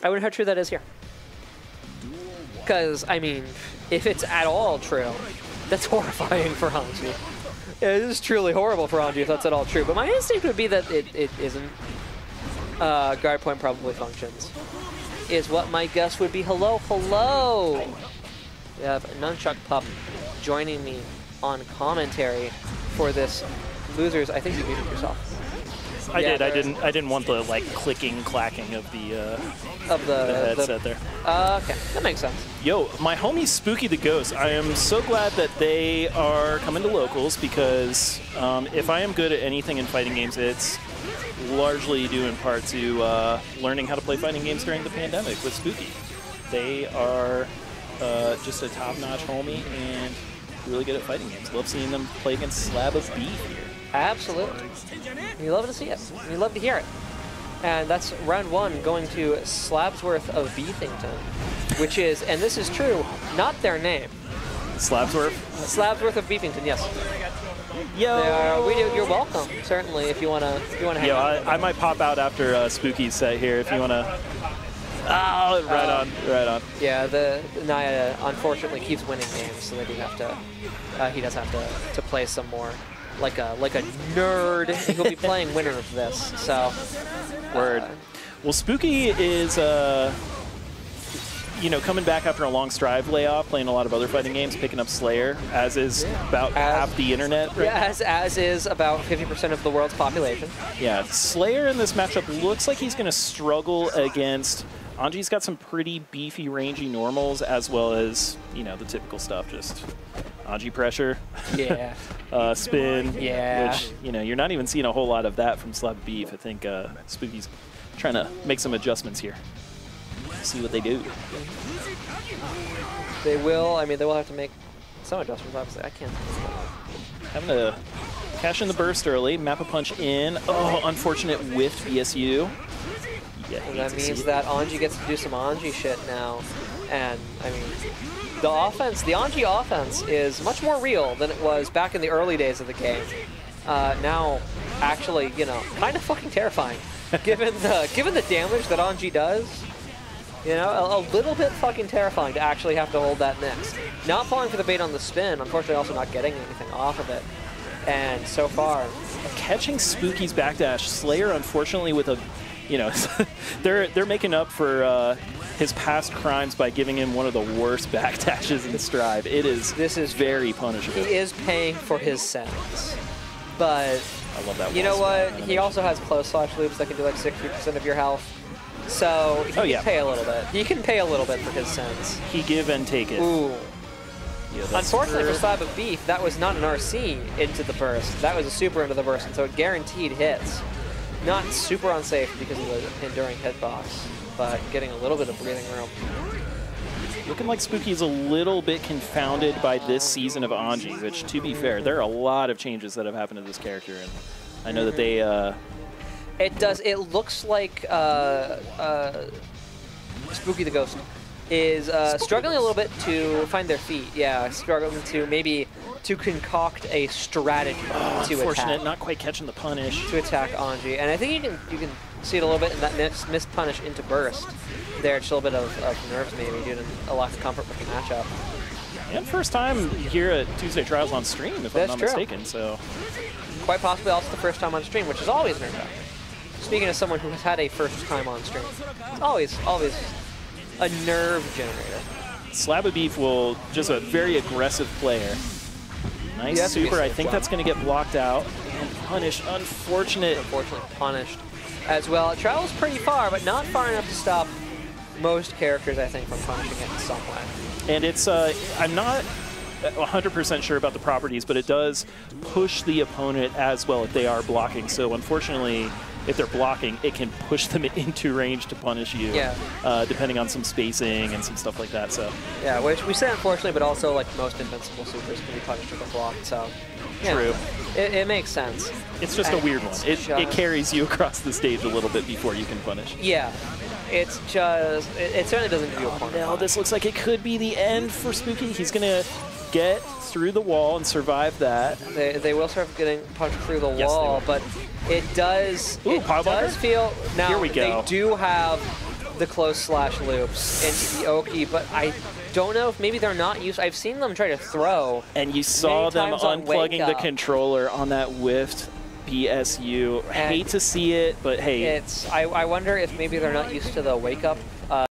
I wonder how true that is here. Because, I mean, if it's at all true, that's horrifying for Anji. It is truly horrible for Anji if that's at all true. But my instinct would be that it isn't. Guard point probably functions. Is what my guess would be. Hello, hello! We have Nunchuck Pup joining me on commentary for this losers. I think you muted yourself. I did. I didn't want the like clicking, clacking of the headset there. Okay, that makes sense. Yo, my homie Spvkythghst. I am so glad that they are coming to locals because if I am good at anything in fighting games, it's largely due in part to learning how to play fighting games during the pandemic with Spooky. They are just a top-notch homie and really good at fighting games. Love seeing them play against SlabOfBeef here. Absolutely. You love to see it. You love to hear it. And that's round one going to Slabsworth of Beefington, which is, and this is true, not their name. Slabsworth? Slabsworth of Beefington, yes. Yo! You're welcome, certainly, if you wanna hang out. I might pop out after Spooky's set here if you wanna. Oh, right on. Yeah, the Naya unfortunately keeps winning games, so they do have to. He does have to play some more, like a nerd. He'll be playing winner of this. So. Word. Well, Spooky is coming back after a long Strive layoff, playing a lot of other fighting games, picking up Slayer, as is about half the internet. Right? Yeah, as is about 50% of the world's population. Yeah, Slayer in this matchup looks like he's going to struggle against. Anji's got some pretty beefy, rangy normals, as well as, the typical stuff, just Anji pressure. Yeah. Spin. Yeah. Which, you're not even seeing a whole lot of that from SlabOfBeef. I think Spooky's trying to make some adjustments here. See what they do. They will. I mean, they will have to make some adjustments, obviously. I can't. Having to cash in the burst early. Map a punch in. Oh, unfortunate whiff BSU. Yeah, and that means that Anji gets to do some Anji shit now. And, I mean, the Anji offense is much more real than it was back in the early days of the game. Now, actually, kind of fucking terrifying. given the damage that Anji does. A little bit fucking terrifying to actually have to hold that mix. Not falling for the bait on the spin, unfortunately also not getting anything off of it. And so far, catching Spooky's backdash, Slayer unfortunately with a, they're making up for his past crimes by giving him one of the worst backdashes in Strive. This is very punishable. He is paying for his sentence. But, I love that. You know what? He also has close slash loops that can do like 60% of your health. So he can pay a little bit. He can pay a little bit for his sins. He give and take it. Ooh. Yeah, unfortunately for SlabOfBeef, that was not an RC into the burst. That was a super into the burst, and so it guaranteed hits. Not super unsafe because of the enduring hitbox, but getting a little bit of breathing room. Looking like Spooky's a little bit confounded by this season of Anji, which, to be fair, there are a lot of changes that have happened to this character, and I know that they... It does. It looks like Spvkythghst is struggling a little bit to find their feet. Yeah, struggling to concoct a strategy to unfortunate, not quite catching the punish. To attack Anji. And I think you can see it a little bit in that missed punish into burst. There, just a little bit of nerves maybe due to a lack of comfort with the matchup. And first time here at Tuesday Trials on stream, if I'm not mistaken. So quite possibly also the first time on stream, which is always nerve-wracking. Speaking of someone who has had a first time on stream, it's always a nerve generator. SlabOfBeef will just a very aggressive player. Nice super. I think that's going to get blocked out and punished. Unfortunately punished as well. It travels pretty far, but not far enough to stop most characters, I think, from punishing it in some way. And it's I'm not 100% sure about the properties, but it does push the opponent as well if they are blocking. So unfortunately, if they're blocking, it can push them into range to punish you, depending on some spacing and some stuff like that. So yeah, which we say unfortunately, but also like most invincible supers can be punished with a block. So yeah, true, it makes sense. It's just a weird one. It carries you across the stage a little bit before you can punish. Yeah. It's just, it certainly doesn't do a corner. Now this looks like it could be the end for Spooky. He's going to get through the wall and survive that. They will start getting punched through the wall, but it does, feel, now here we go. They do have the close slash loops in the Oki, but I don't know if maybe they're not used. I've seen them try to throw. And you saw them unplugging the Up. controller on that whiffed PSU. Hate to see it, but hey. I wonder if maybe they're not used to the wake up